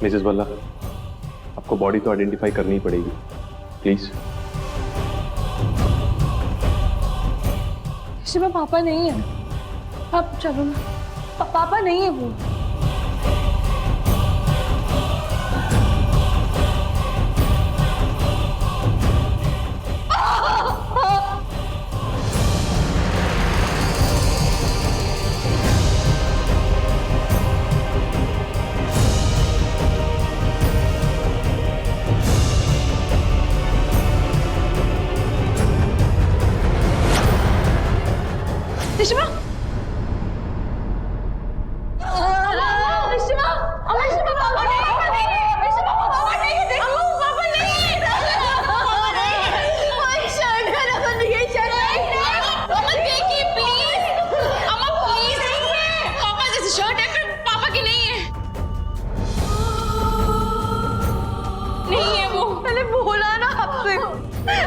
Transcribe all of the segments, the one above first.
Mrs बल्ला, आपको body तो आइडेंटिफाई करनी ही पड़ेगी, प्लीज। शिवा पापा नहीं है, आप चलो ना, पापा नहीं है वो। शिवा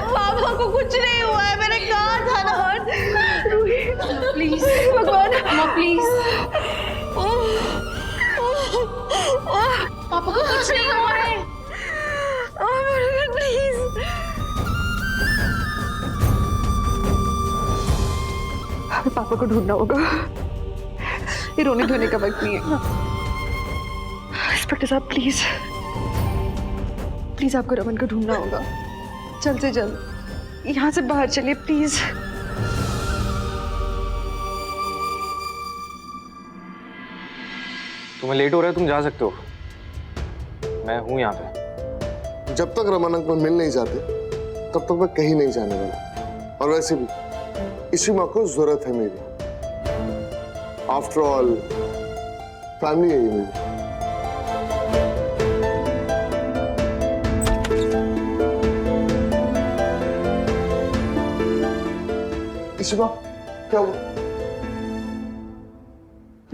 पापा को कुछ नहीं हुआ है, मैंने कहा था ना। प्लीज भगवान, प्लीज पापा को कुछ नहीं हुआ है। प्लीज हमें पापा को ढूंढना होगा, ये रोने धोने का वक्त नहीं है। इंस्पेक्टर साहब प्लीज प्लीज आपको रमन को ढूंढना होगा, जल्द से जल्द यहाँ से बाहर चलिए प्लीज। तुम्हें लेट हो रहा है, तुम जा सकते हो, मैं हूं यहाँ पे। जब तक रमन अंकल मिल नहीं जाते तब तक मैं कहीं नहीं जाने वाला। और वैसे भी इसी माँ को जरूरत है मेरी। आफ्टर ऑल फैमिली है ये मेरी। इसी माँ क्या हुआ?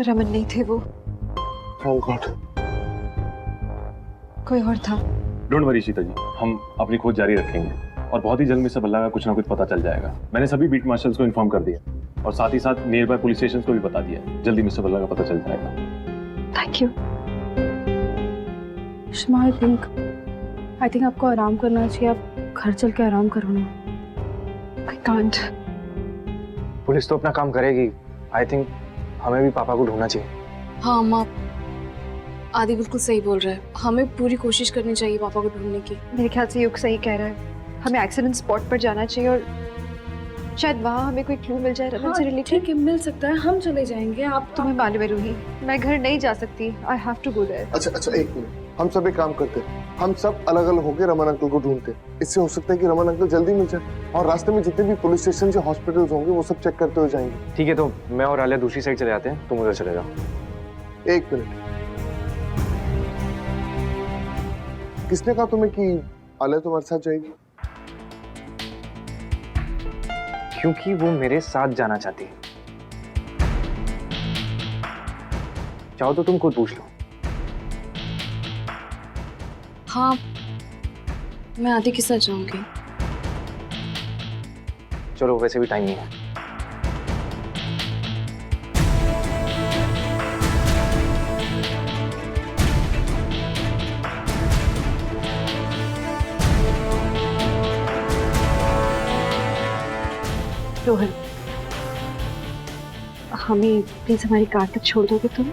रमन नहीं थे वो, Thank God. कोई और था। डोंट वरी सीता जी, हम अपनी खोज जारी रखेंगे और बहुत ही जल्द मिस्टर बल्ला का कुछ ना कुछ पता चल जाएगा। मैंने सभी बीट मार्शल्स को इन्फॉर्म कर दिया और साथ ही साथ नियर बाय पुलिस स्टेशन को भी बता दिया। जल्दी मिस्टर बल्ला का पता चल जाएगा। Thank you. Shama, I think आपको आराम करना चाहिए, आप घर चल के आराम करो ना। I can't. पुलिस तो अपना काम करेगी, आई थिंक हमें भी पापा को ढूंढना चाहिए। हाँ माँ, आदि बिल्कुल सही बोल रहा है, हमें पूरी कोशिश करनी चाहिए पापा को ढूंढने की। मेरे ख्याल से युग सही कह रहा है, हमें एक्सीडेंट स्पॉट पर जाना चाहिए और शायद वहाँ हमें कोई क्लू मिल जाए रमन से रिलेटेड। ठीक है, मिल सकता है, हम चले जाएंगे। आप तुम्हें मालूम है रूही, मैं घर नहीं जा सकती। I have to go there. अच्छा एक मिनट, हम सब एक काम करते हैं, हम सब अलग अलग होकर रमन अंकल को ढूंढते हैं। इससे हो सकता है कि रमन अंकल जल्दी मिल जाए और रास्ते में जितने भी पुलिस स्टेशन या हॉस्पिटल्स होंगे वो सब चेक करते हुए जाएंगे। ठीक है, तो मैं और आलिया दूसरी साइड चले जाते हैं, तुम उधर चले जाओ। एक मिनट, किसने कहा तुम्हें कि आलिया तुम्हारे साथ जाएगी? क्योंकि वो मेरे साथ जाना चाहती है। चाहो तो तुम खुद पूछ लो। हाँ, मैं आदि के साथ जाऊंगी। चलो, वैसे भी टाइम नहीं है। रोहन, हमें प्लीज हमारी कार तक छोड़ दोगे तुम?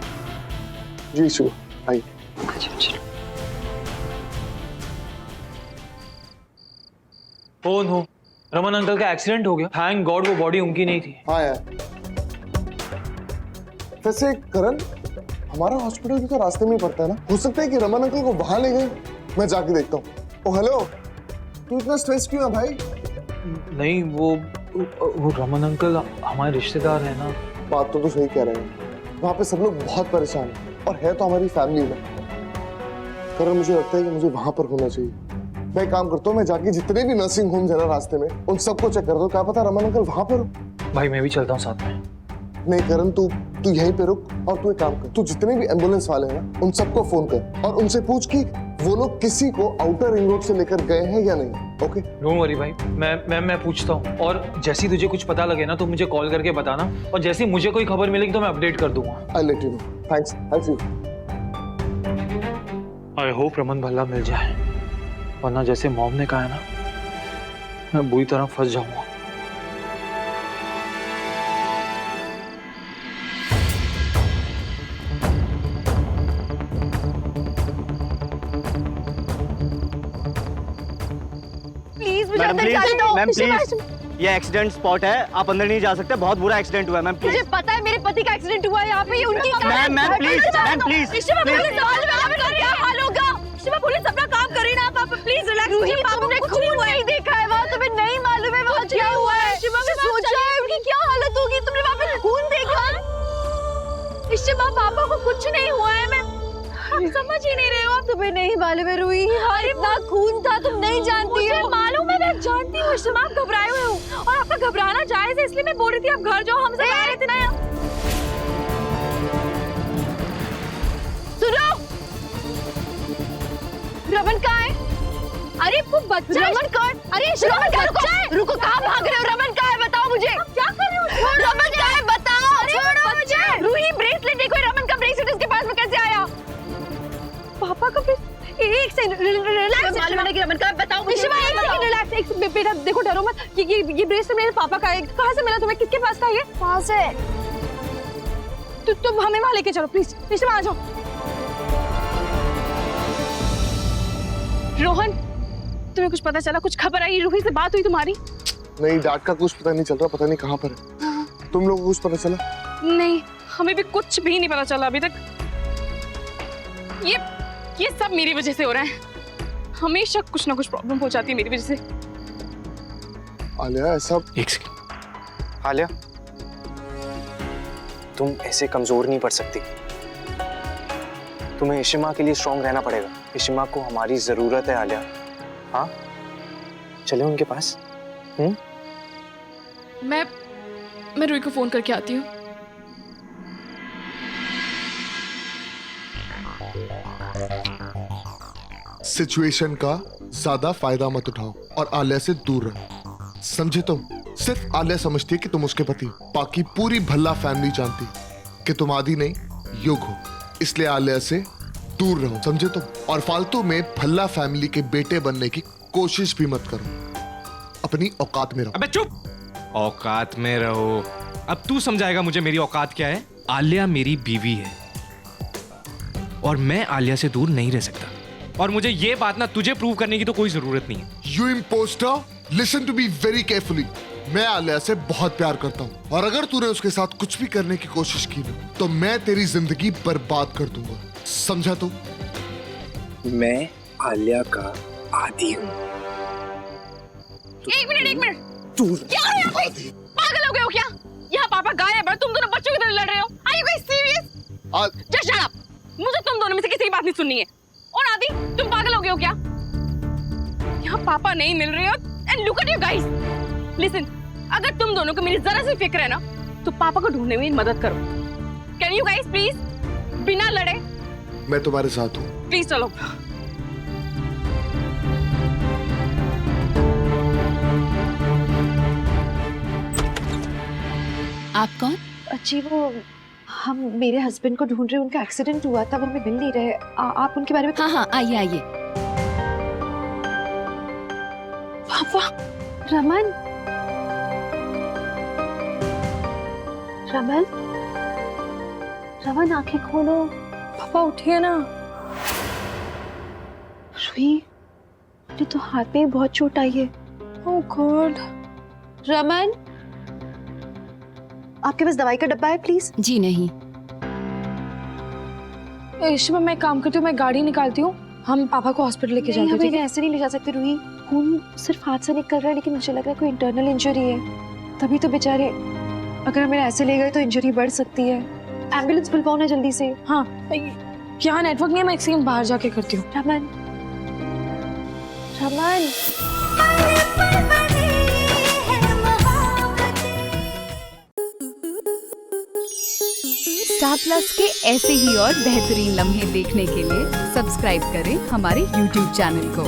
जी शिव, आइए। अच्छा चलो। ओ नो, रमन अंकल का एक्सीडेंट हो गया। थैंक गॉड वो बॉडी उनकी नहीं थी। हाँ यार, वैसे करण, हमारा हॉस्पिटल भी तो रास्ते में ही पड़ता है ना, हो सकता है कि रमन अंकल को वहां ले गए। मैं जाके देखता हूँ। ओ हेलो, तू इतना स्ट्रेस क्यों है भाई? नहीं, वो रमन अंकल हमारे रिश्तेदार है ना। बात तो सही कह रहे हैं, वहां पे सब लोग बहुत परेशान हैं और है तो हमारी फैमिली में। करण, मुझे लगता है कि मुझे वहां पर होना चाहिए। मैं एक काम करता हूँ, मैं जाके जितने भी नर्सिंग होम्स है ना रास्ते में, उन सबको चेक करता हूँ। क्या पता रमन अंकल वहां पर हो। भाई मैं भी चलता हूँ साथ में। नहीं करण, तू यहीं पे रुक और तू एक काम कर, तू जितने भी एम्बुलेंस वाले हैं ना उन सबको फोन कर और उनसे पूछ कि वो लोग किसी को आउटर रिंग रोड से लेकर गए हैं या नहीं। ओके, डोंट वरी भाई, मैं पूछता हूँ और जैसे ही तुझे कुछ पता लगे ना तो मुझे कॉल करके बताना, और जैसे ही मुझे कोई खबर मिलेगी तो मैं अपडेट कर दूंगा। I let you know. Thanks, I see you. I hope Raman Bhalla मिल जाए, वरना जैसे मॉम ने कहा है ना, मैं बुरी तरह फंस जाऊंगा। प्लीज मुझे मैडम अंदर प्लीज, जाने दो। मैम इशिमा, प्लीज, ये एक्सीडेंट स्पॉट है, आप अंदर नहीं जा सकते, बहुत बुरा एक्सीडेंट हुआ है मैम मुझे प्लीज। पता है मेरे पति का एक्सीडेंट हुआ है यहाँ पे, ये उनकी कार है। Ma'am please, ma'am please, Ishima, police सवाल में आपका क्या हाल होगा? इशिमा, पुलिस अपना काम करे ना, आप प्लीज रिलैक्स कीजिए। तुमने खून नहीं देखा है वहाँ, तुम्हें नहीं मालूम है वहाँ क्या हुआ है। इशिमा, मैंने सोचा है उनकी क्या हालत होगी, तुमने वहाँ पे खून देखा? इशिमा, पापा को कुछ नहीं हुआ है, मैं समझ ही नहीं रहे हो। तुम्हें नहीं मालूम है रूही, इतना खून था, तुम नहीं जानती हो। मुझे मालूम है, मैं जानती हूँ इशिमा, आप घबराए हुए हो और आपका घबराना जायज है, इसलिए मैं बोल रही थी आप घर जाओ, हमसे कह रहे थे ना यहाँ। सुनो, रमन कहाँ है? अरे वो बच्चा रमन कहाँ? अरे रमन कहाँ? रुको रुको, कहाँ भाग रहे हो? रमन कहाँ है बताओ मुझे। क्या कर रहे हो? रमन कहाँ है बताओ। छोड़ो मुझे। रूही, ब्रेसलेट देखो, रमन का ब्रेसलेट उसके पास में कैसे आया? पापा का एक सेकंड रिलैक्स, मालूम है कि रमन का, बताओ मुझे। इशिमा, एक सेकंड रिलैक्स, एक बेटा देखो, डरो मत। ये ब्रेसलेट मेरे पापा का है। कहाँ से मिला तुम्हें? किसके पास था ये? कहाँ से? तुम हमें वहाँ लेके चलो प्लीज। इशिमा आ जाओ। रोहन, तुम्हें कुछ पता चला? कुछ खबर आई? रूही से बात हुई तुम्हारी? नहीं, डांट का कुछ पता नहीं चल रहा, पता नहीं कहाँ पर है। तुम लोगों को कुछ पता चला? नहीं, हमें भी कुछ भी नहीं पता चला अभी तक। ये सब मेरी वजह से हो रहा है। हमेशा कुछ ना कुछ प्रॉब्लम हो जाती है मेरी वजह से। आलिया, ऐसा एक सेकंड। आलिया, तुम ऐसे कमजोर नहीं पड़ सकती, तुम्हें इशिमा के लिए स्ट्रांग रहना पड़ेगा। इशिमा को हमारी जरूरत है आलिया। हाँ, चले उनके पास। मैं रूही को फोन करके आती हूँ। सिचुएशन का ज्यादा फायदा मत उठाओ और आलिया से दूर रहो, समझे तुम? सिर्फ आलिया समझती है कि तुम उसके पति, बाकी पूरी भल्ला फैमिली जानती है कि तुम आदि नहीं युग हो, इसलिए आलिया से दूर रहो, समझे तुम? और फालतू में भल्ला फैमिली के बेटे बनने की कोशिश भी मत करो, अपनी औकात में रहो। अबे चुप, औकात में रहो। अब तू समझाएगा मुझे मेरी औकात क्या है। आलिया मेरी बीवी है और मैं आलिया से दूर नहीं रह सकता, और मुझे ये बात ना तुझे प्रूव करने की तो कोई जरूरत नहीं है। You imposter, listen to me very carefully. मैं आलिया से बहुत प्यार करता हूँ और अगर तूने उसके साथ कुछ भी करने की कोशिश की ना, तो मैं तेरी जिंदगी बर्बाद कर दूंगा, समझा तू? मैं आलिया का आदी हूँ। एक मिनट, क्या हो यहाँ पे? पागल हो गए हो क्या? यहाँ पापा गायब है, तुम दोनों बच्चों की तरह लड़ रहे हो। Are you guys serious? Just shut up. मुझे तुम दोनों में से किसी की बात नहीं सुननी है। और आदि, तुम पागल हो गए हो क्या? यहाँ पापा नहीं मिल रहे हो। And look at you guys. Listen, अगर तुम दोनों को मेरी जरा सी फिक्र है ना, तो पापा को ढूंढने में मदद करो। Can you guys please? बिना लड़े। मैं तुम्हारे साथ हूँ। प्लीज चलो। आप कौन? जी वो हम मेरे हस्बैंड को ढूंढ रहे हैं, उनका एक्सीडेंट हुआ था, वो हमें मिल नहीं रहे। आप उनके बारे में? हाँ, आइए आइए। पापा, रमन, रमन, रमन आंखें खोलो। पापा उठिए ना। रूही, मुझे तो हाथ में बहुत चोट आई है। ओह गॉड। रमन, आपके पास दवाई का डब्बा है प्लीज? जी नहीं। इशिमा, मैं काम करती हूँ, मैं गाड़ी निकालती हूँ, हम पापा को हॉस्पिटल लेके जाते हैं। हम इन्हें ऐसे नहीं ले जा सकते रूही, खून सिर्फ हाथ से निकल रहा है, लेकिन मुझे लग रहा है कोई इंटरनल इंजरी है, तभी तो बेचारे, अगर हमें ऐसे ले गए तो इंजरी बढ़ सकती है। एम्बुलेंस बुलवाओ ना जल्दी से। हाँ, यहाँ नेटवर्क नहीं है, मैं एक सेकंड बाहर जाके करती हूँ। रमन, रमन। स्टार प्लस के ऐसे ही और बेहतरीन लम्हे देखने के लिए सब्सक्राइब करें हमारे YouTube चैनल को।